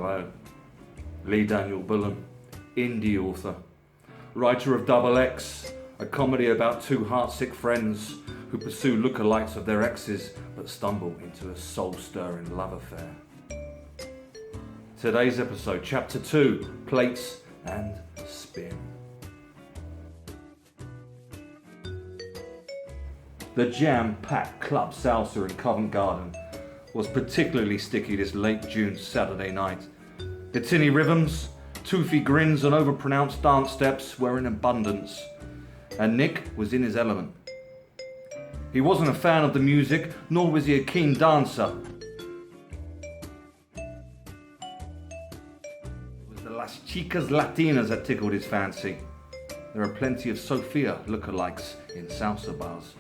Hello. Lee Bullen, indie author, writer of X, a comedy about two heartsick friends who pursue lookalikes of their exes but stumble into a soul-stirring love affair. Today's episode, Chapter 2, Plates and Spin. The jam-packed Club Salsa in Covent Garden was particularly sticky this late June Saturday night. The tinny rhythms, toothy grins and overpronounced dance steps were in abundance, and Nick was in his element. He wasn't a fan of the music, nor was he a keen dancer. It was the Las Chicas Latinas that tickled his fancy. There are plenty of Sophia lookalikes in salsa bars.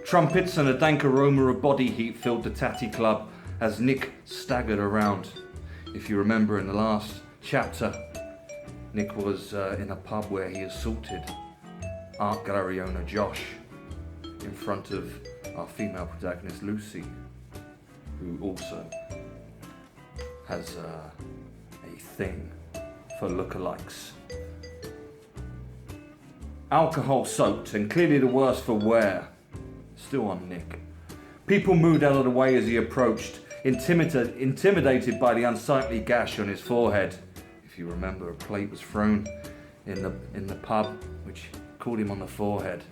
Trumpets and a dank aroma of body heat filled the tatty club as Nick staggered around. If you remember in the last chapter, Nick was in a pub where he assaulted art gallery owner Josh in front of our female protagonist Lucy, who also has a thing for lookalikes. Alcohol soaked and clearly the worse for wear. Still on Nick. People moved out of the way as he approached, intimidated by the unsightly gash on his forehead. If you remember, a plate was thrown in the pub, which caught him on the forehead.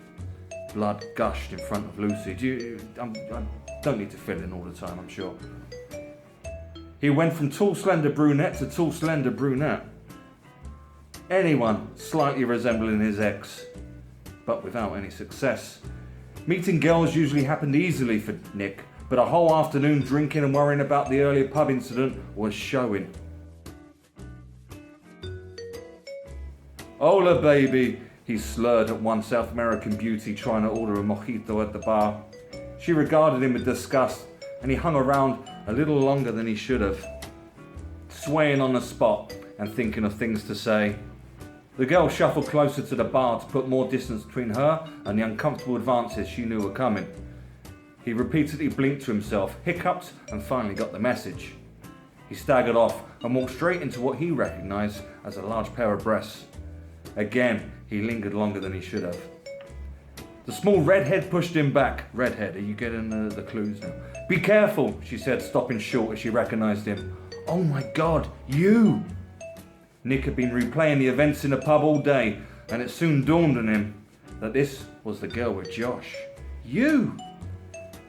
Blood gushed in front of Lucy. I don't need to fill in all the time, I'm sure. He went from tall, slender brunette to tall, slender brunette. Anyone slightly resembling his ex, but without any success. Meeting girls usually happened easily for Nick, but a whole afternoon drinking and worrying about the earlier pub incident was showing. Hola, baby, he slurred at one South American beauty trying to order a mojito at the bar. She regarded him with disgust, and he hung around a little longer than he should have, swaying on the spot and thinking of things to say. The girl shuffled closer to the bar to put more distance between her and the uncomfortable advances she knew were coming. He repeatedly blinked to himself, hiccuped, and finally got the message. He staggered off and walked straight into what he recognised as a large pair of breasts. Again, he lingered longer than he should have. The small redhead pushed him back. Redhead, are you getting the clues now? Be careful, she said, stopping short as she recognised him. Oh my God, you! Nick had been replaying the events in the pub all day, and it soon dawned on him that this was the girl with Josh. You!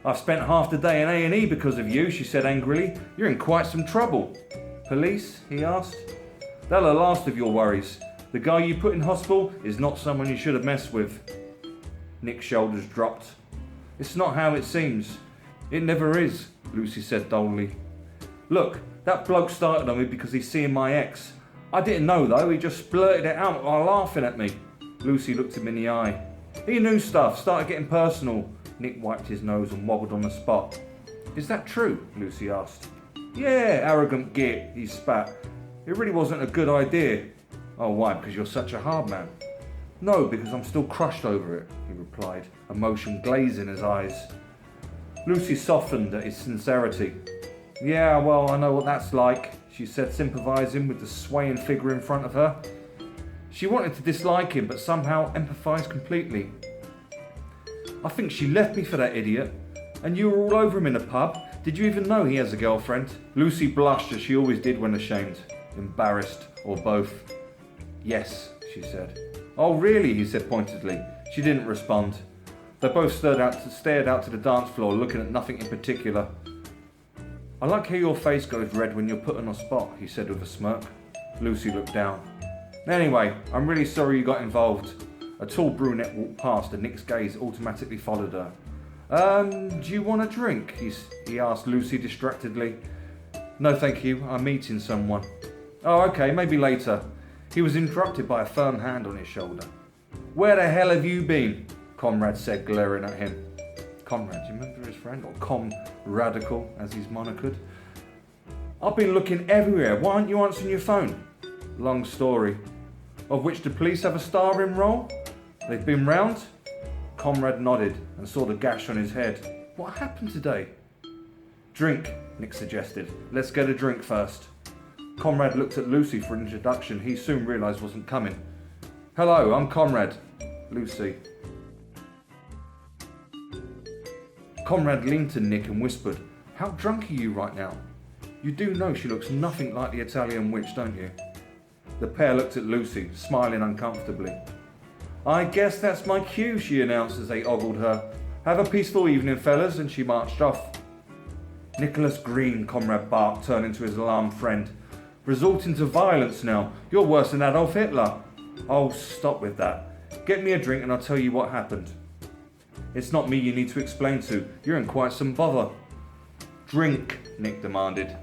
I've spent half the day in A&E because of you, she said angrily. You're in quite some trouble. Police? He asked. They're the last of your worries. The guy you put in hospital is not someone you should have messed with. Nick's shoulders dropped. It's not how it seems. It never is, Lucy said dully. Look, that bloke started on me because he's seeing my ex. I didn't know though, he just blurted it out while laughing at me. Lucy looked him in the eye. He knew stuff, started getting personal. Nick wiped his nose and wobbled on the spot. Is that true? Lucy asked. Yeah, arrogant git, he spat. It really wasn't a good idea. Oh, why? Because you're such a hard man. No, because I'm still crushed over it, he replied, emotion glazing his eyes. Lucy softened at his sincerity. Yeah, well, I know what that's like, she said, sympathising with the swaying figure in front of her. She wanted to dislike him, but somehow empathised completely. I think she left me for that idiot. And you were all over him in the pub. Did you even know he has a girlfriend? Lucy blushed as she always did when ashamed, embarrassed, or both. Yes, she said. Oh, really? He said pointedly. She didn't respond. They both stared out to the dance floor, looking at nothing in particular. I like how your face goes red when you're put on a spot, he said with a smirk. Lucy looked down. Anyway, I'm really sorry you got involved. A tall brunette walked past and Nick's gaze automatically followed her. Do you want a drink? He asked Lucy distractedly. No thank you, I'm meeting someone. Oh, okay, maybe later. He was interrupted by a firm hand on his shoulder. Where the hell have you been? Konrad said, glaring at him. Konrad, do you remember his friend? Or Radical, as he's monikered. I've been looking everywhere. Why aren't you answering your phone? Long story. Of which the police have a starring role? They've been round? Konrad nodded and saw the gash on his head. What happened today? Drink, Nick suggested. Let's get a drink first. Konrad looked at Lucy for an introduction he soon realised wasn't coming. "Hello, I'm Konrad." "Lucy." Konrad leaned to Nick and whispered, "How drunk are you right now? You do know she looks nothing like the Italian witch, don't you?" The pair looked at Lucy, smiling uncomfortably. "I guess that's my cue," she announced as they ogled her. "Have a peaceful evening, fellas," and she marched off. "Nicholas Green," Konrad barked, turning to his alarmed friend. "Resorting to violence now. You're worse than Adolf Hitler." "Oh, stop with that. Get me a drink and I'll tell you what happened." "It's not me you need to explain to. You're in quite some bother." "Drink," Nick demanded.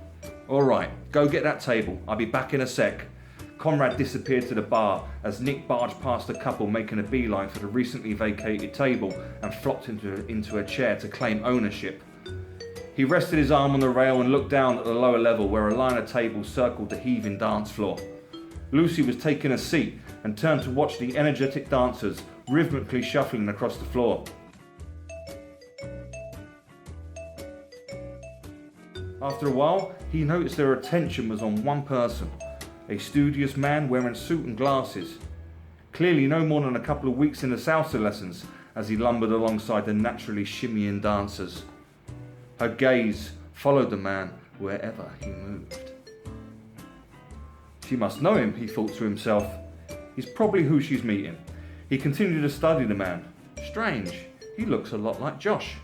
"All right, go get that table. I'll be back in a sec." Konrad disappeared to the bar as Nick barged past the couple making a beeline for the recently vacated table and flopped into a chair to claim ownership. He rested his arm on the rail and looked down at the lower level where a line of tables circled the heaving dance floor. Lucy was taking a seat and turned to watch the energetic dancers rhythmically shuffling across the floor. After a while, he noticed their attention was on one person, a studious man wearing a suit and glasses. Clearly no more than a couple of weeks in the salsa lessons as he lumbered alongside the naturally shimmying dancers. Her gaze followed the man wherever he moved. She must know him, he thought to himself. He's probably who she's meeting. He continued to study the man. Strange, he looks a lot like Josh.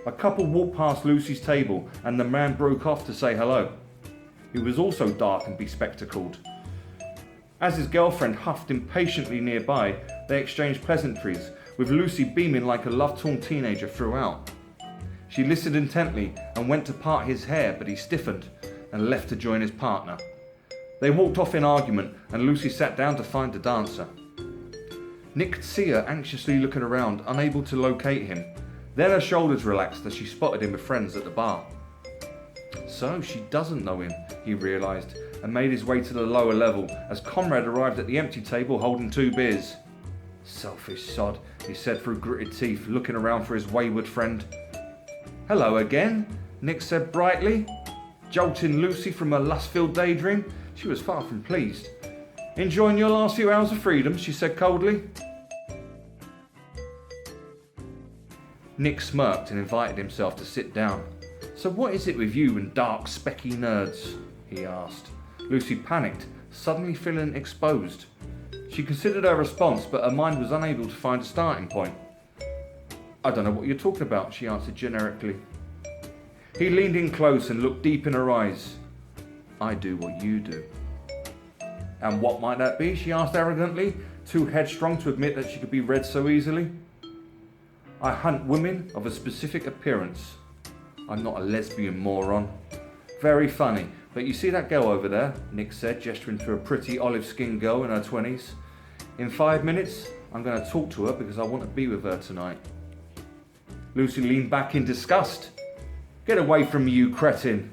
A couple walked past Lucy's table and the man broke off to say hello. He was also dark and bespectacled. As his girlfriend huffed impatiently nearby, they exchanged pleasantries, with Lucy beaming like a love-torn teenager throughout. She listened intently and went to part his hair, but he stiffened and left to join his partner. They walked off in argument and Lucy sat down to find the dancer. Nick could see her anxiously looking around, unable to locate him. Then her shoulders relaxed as she spotted him with friends at the bar. So she doesn't know him, he realised, and made his way to the lower level as Konrad arrived at the empty table holding 2 beers. "Selfish sod," he said through gritted teeth, looking around for his wayward friend. "Hello again," Nick said brightly. Jolting Lucy from a lust-filled daydream, she was far from pleased. "Enjoying your last few hours of freedom?" she said coldly. Nick smirked and invited himself to sit down. "So what is it with you and dark, specky nerds?" he asked. Lucy panicked, suddenly feeling exposed. She considered her response, but her mind was unable to find a starting point. "I don't know what you're talking about," she answered generically. He leaned in close and looked deep in her eyes. "I do what you do." "And what might that be?" she asked arrogantly, too headstrong to admit that she could be read so easily. "I hunt women of a specific appearance. I'm not a lesbian, moron." "Very funny, but you see that girl over there?" Nick said, gesturing to a pretty olive-skinned girl in her 20s. "In 5 minutes, I'm going to talk to her because I want to be with her tonight." Lucy leaned back in disgust. "Get away from me, you cretin."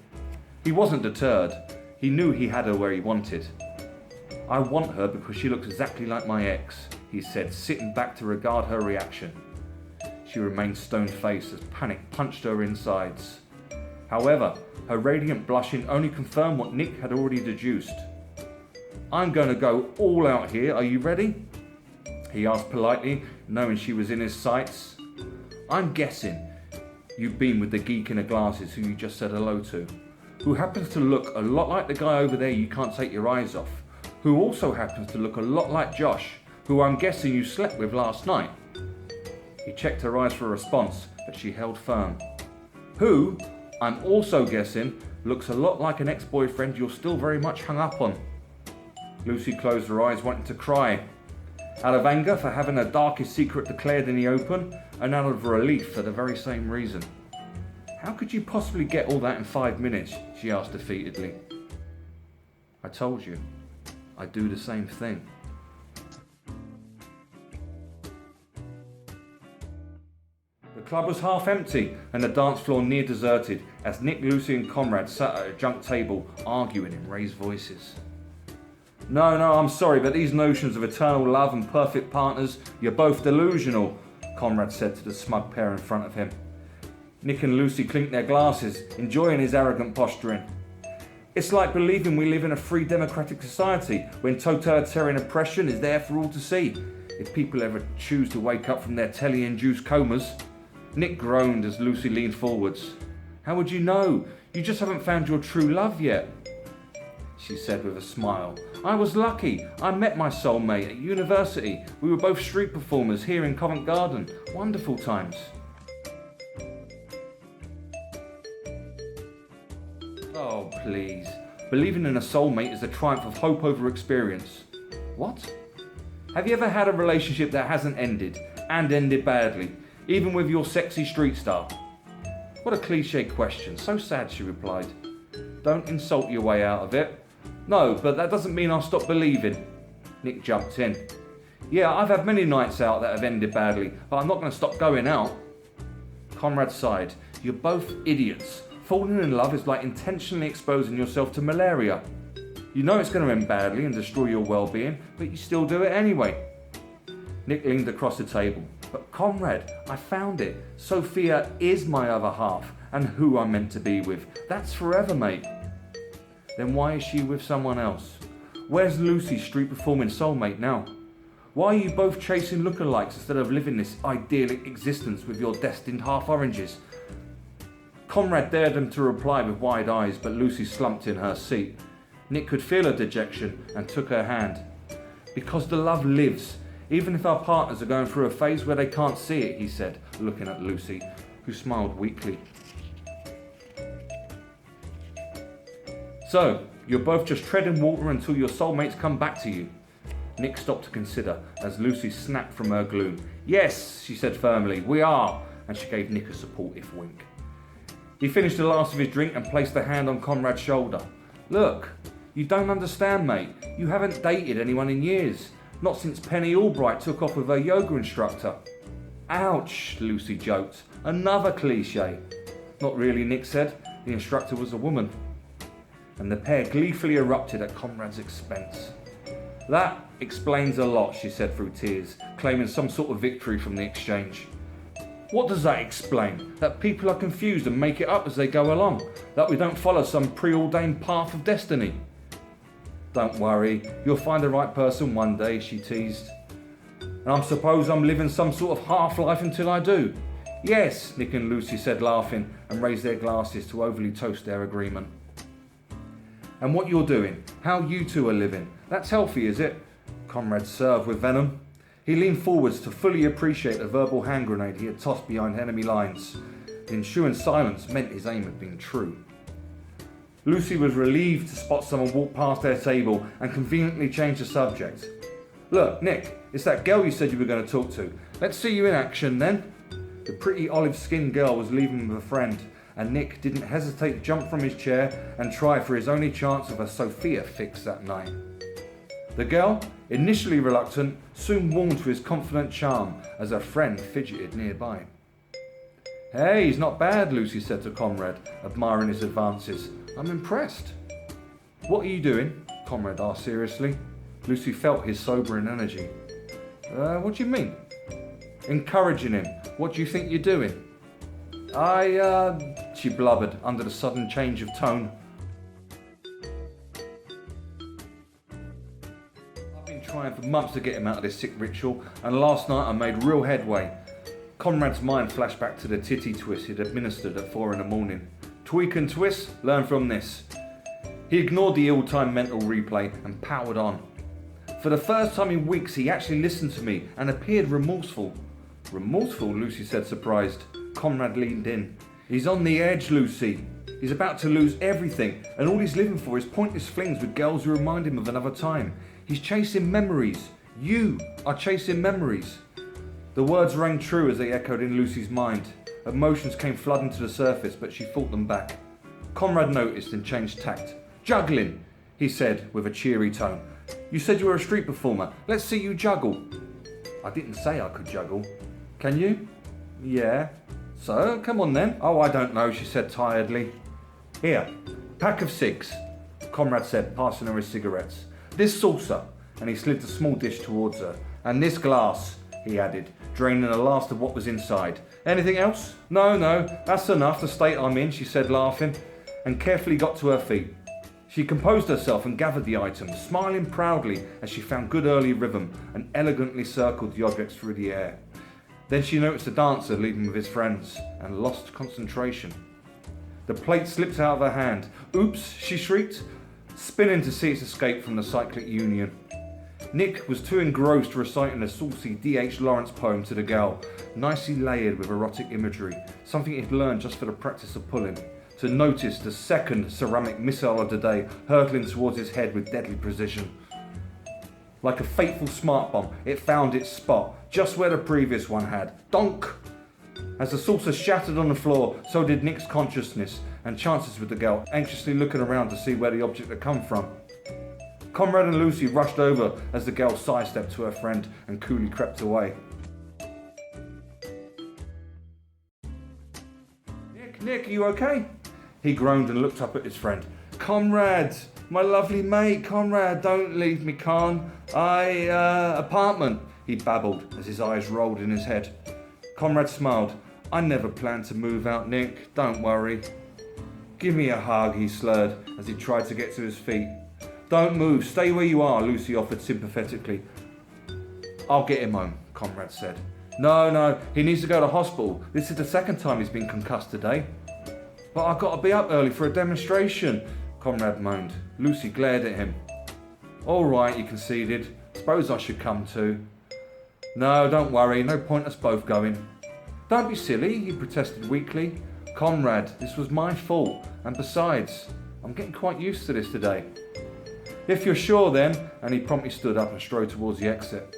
He wasn't deterred. He knew he had her where he wanted. "I want her because she looks exactly like my ex," he said, sitting back to regard her reaction. She remained stone-faced as panic punched her insides. However, her radiant blushing only confirmed what Nick had already deduced. "I'm going to go all out here. Are you ready?" he asked politely, knowing she was in his sights. "I'm guessing you've been with the geek in the glasses who you just said hello to, who happens to look a lot like the guy over there you can't take your eyes off, who also happens to look a lot like Josh, who I'm guessing you slept with last night." He checked her eyes for a response, but she held firm. "Who, I'm also guessing, looks a lot like an ex-boyfriend you're still very much hung up on." Lucy closed her eyes, wanting to cry. Out of anger for having her darkest secret declared in the open, and out of relief for the very same reason. "How could you possibly get all that in 5 minutes?" she asked defeatedly. "I told you, I do the same thing." The club was half empty and the dance floor near deserted as Nick, Lucy and Konrad sat at a junk table arguing in raised voices. No, I'm sorry, but these notions of eternal love and perfect partners, you're both delusional," Konrad said to the smug pair in front of him. Nick and Lucy clinked their glasses, enjoying his arrogant posturing. It's like believing we live in a free democratic society when totalitarian oppression is there for all to see. If people ever choose to wake up from their telly-induced comas. Nick groaned as Lucy leaned forwards. How would you know? You just haven't found your true love yet, she said with a smile. I was lucky. I met my soulmate at university. We were both street performers here in Covent Garden. Wonderful times. Oh, please. Believing in a soulmate is the triumph of hope over experience. What? Have you ever had a relationship that hasn't ended, and ended badly, even with your sexy street star? What a cliche question. So sad, she replied. Don't insult your way out of it. No, but that doesn't mean I'll stop believing. Nick jumped in. Yeah, I've had many nights out that have ended badly, but I'm not going to stop going out. Konrad sighed. You're both idiots. Falling in love is like intentionally exposing yourself to malaria. You know it's going to end badly and destroy your well-being, but you still do it anyway. Nick leaned across the table. But Konrad, I found it. Sophia is my other half, and who I'm meant to be with. That's forever, mate. Then why is she with someone else? Where's Lucy's street performing soulmate now? Why are you both chasing lookalikes instead of living this idyllic existence with your destined half-oranges? Konrad dared him to reply with wide eyes, but Lucy slumped in her seat. Nick could feel her dejection and took her hand. Because the love lives, even if our partners are going through a phase where they can't see it, he said, looking at Lucy, who smiled weakly. So, you're both just treading water until your soulmates come back to you. Nick stopped to consider as Lucy snapped from her gloom. Yes, she said firmly, we are, and she gave Nick a supportive wink. He finished the last of his drink and placed a hand on Konrad's shoulder. Look, you don't understand, mate. You haven't dated anyone in years. Not since Penny Albright took off with her yoga instructor. Ouch, Lucy joked. Another cliche. Not really, Nick said. The instructor was a woman. And the pair gleefully erupted at Konrad's expense. That explains a lot, she said through tears, claiming some sort of victory from the exchange. What does that explain? That people are confused and make it up as they go along? That we don't follow some preordained path of destiny? Don't worry, you'll find the right person one day, she teased. And I suppose I'm living some sort of half-life until I do. Yes, Nick and Lucy said, laughing, and raised their glasses to overly toast their agreement. And what you're doing, how you two are living, that's healthy, is it? Konrad served with venom. He leaned forwards to fully appreciate the verbal hand grenade he had tossed behind enemy lines. The ensuing silence meant his aim had been true. Lucy was relieved to spot someone walk past their table and conveniently change the subject. Look, Nick, it's that girl you said you were going to talk to. Let's see you in action then. The pretty olive-skinned girl was leaving with a friend, and Nick didn't hesitate to jump from his chair and try for his only chance of a Sophia fix that night. The girl, initially reluctant, soon warmed to his confident charm as her friend fidgeted nearby. Hey, he's not bad, Lucy said to Konrad, admiring his advances. I'm impressed. What are you doing? Konrad asked seriously. Lucy felt his sobering energy. What do you mean? Encouraging him. What do you think you're doing? She blubbered under the sudden change of tone. I've been trying for months to get him out of this sick ritual, and last night I made real headway. Konrad's mind flashed back to the titty twist he'd administered at 4 a.m. Tweak and twist, learn from this. He ignored the ill-timed mental replay and powered on. For the first time in weeks, he actually listened to me and appeared remorseful. Remorseful, Lucy said, surprised. Konrad leaned in. He's on the edge, Lucy. He's about to lose everything, and all he's living for is pointless flings with girls who remind him of another time. He's chasing memories. You are chasing memories. The words rang true as they echoed in Lucy's mind. Emotions came flooding to the surface, but she fought them back. Konrad noticed and changed tact. Juggling, he said with a cheery tone. You said you were a street performer. Let's see you juggle. I didn't say I could juggle. Can you? Yeah. So, come on then. Oh, I don't know, she said tiredly. Here, pack of cigs, Konrad said, passing her his cigarettes. This saucer, and he slid the small dish towards her. And this glass, he added, draining the last of what was inside. Anything else? No, that's enough, the state I'm in, she said, laughing, and carefully got to her feet. She composed herself and gathered the items, smiling proudly as she found good early rhythm and elegantly circled the objects through the air. Then she noticed the dancer leaving with his friends and lost concentration. The plate slipped out of her hand. "Oops," she shrieked, spinning to see its escape from the cyclic union. Nick was too engrossed reciting a saucy D.H. Lawrence poem to the gal, nicely layered with erotic imagery, something he'd learned just for the practice of pulling, to notice the second ceramic missile of the day hurtling towards his head with deadly precision. Like a fateful smart bomb, it found its spot, just where the previous one had. Donk! As the saucer shattered on the floor, so did Nick's consciousness and chances with the girl, anxiously looking around to see where the object had come from. Konrad and Lucy rushed over as the girl sidestepped to her friend and coolly crept away. Nick, are you okay?" He groaned and looked up at his friend. "Konrad, my lovely mate, Konrad, don't leave me, Con. Apartment," he babbled as his eyes rolled in his head. Konrad smiled. "I never planned to move out, Nick, don't worry." "Give me a hug," he slurred as he tried to get to his feet. "Don't move, stay where you are," Lucy offered sympathetically. "I'll get him home," Konrad said. No, he needs to go to hospital. This is the second time he's been concussed today." "But I've got to be up early for a demonstration," Konrad moaned. Lucy glared at him. "All right," he conceded. "Suppose I should come too." "No, don't worry, no point us both going." "Don't be silly," he protested weakly. "Konrad, this was my fault, and besides, I'm getting quite used to this today." "If you're sure then," and he promptly stood up and strode towards the exit.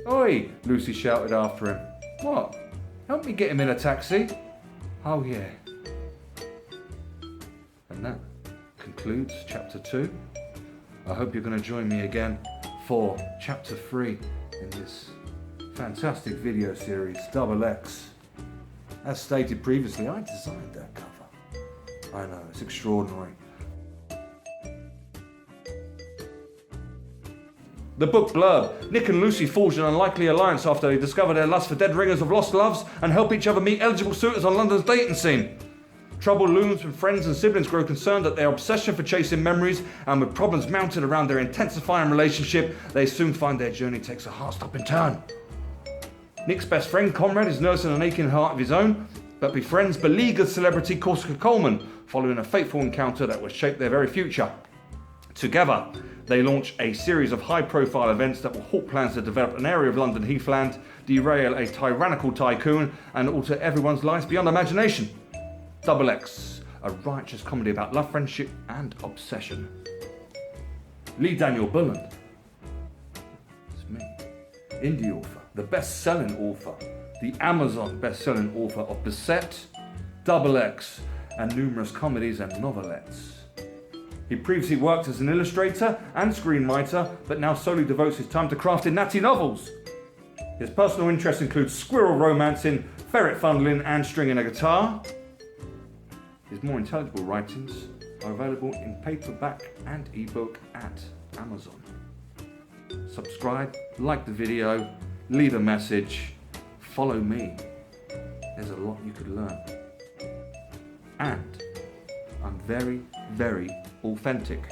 "Oi!" Lucy shouted after him. "What? Help me get him in a taxi?" "Oh yeah." And that concludes chapter 2. I hope you're going to join me again for chapter 3 in this fantastic video series, X. As stated previously, I designed that cover. I know, it's extraordinary. The book Blurb. Nick and Lucy forged an unlikely alliance after they discover their lust for dead ringers of lost loves and help each other meet eligible suitors on London's dating scene. Trouble looms when friends and siblings grow concerned at their obsession for chasing memories, and with problems mounted around their intensifying relationship, they soon find their journey takes a heart-stopping turn. Nick's best friend, Konrad, is nursing an aching heart of his own, but befriends beleaguered celebrity Corsica Coleman following a fateful encounter that would shape their very future. Together, they launch a series of high-profile events that will halt plans to develop an area of London heathland, derail a tyrannical tycoon, and alter everyone's lives beyond imagination. X, a righteous comedy about love, friendship, and obsession. Lee Bullen. It's me. Indie author, the best-selling author, the Amazon best-selling author of Beset, X, and numerous comedies and novelettes. He previously worked as an illustrator and screenwriter, but now solely devotes his time to crafting natty novels. His personal interests include squirrel romancing, ferret fondling, and stringing a guitar. His more intelligible writings are available in paperback and ebook at Amazon. Subscribe, like the video, leave a message, follow me. There's a lot you could learn. And I'm very, very authentic.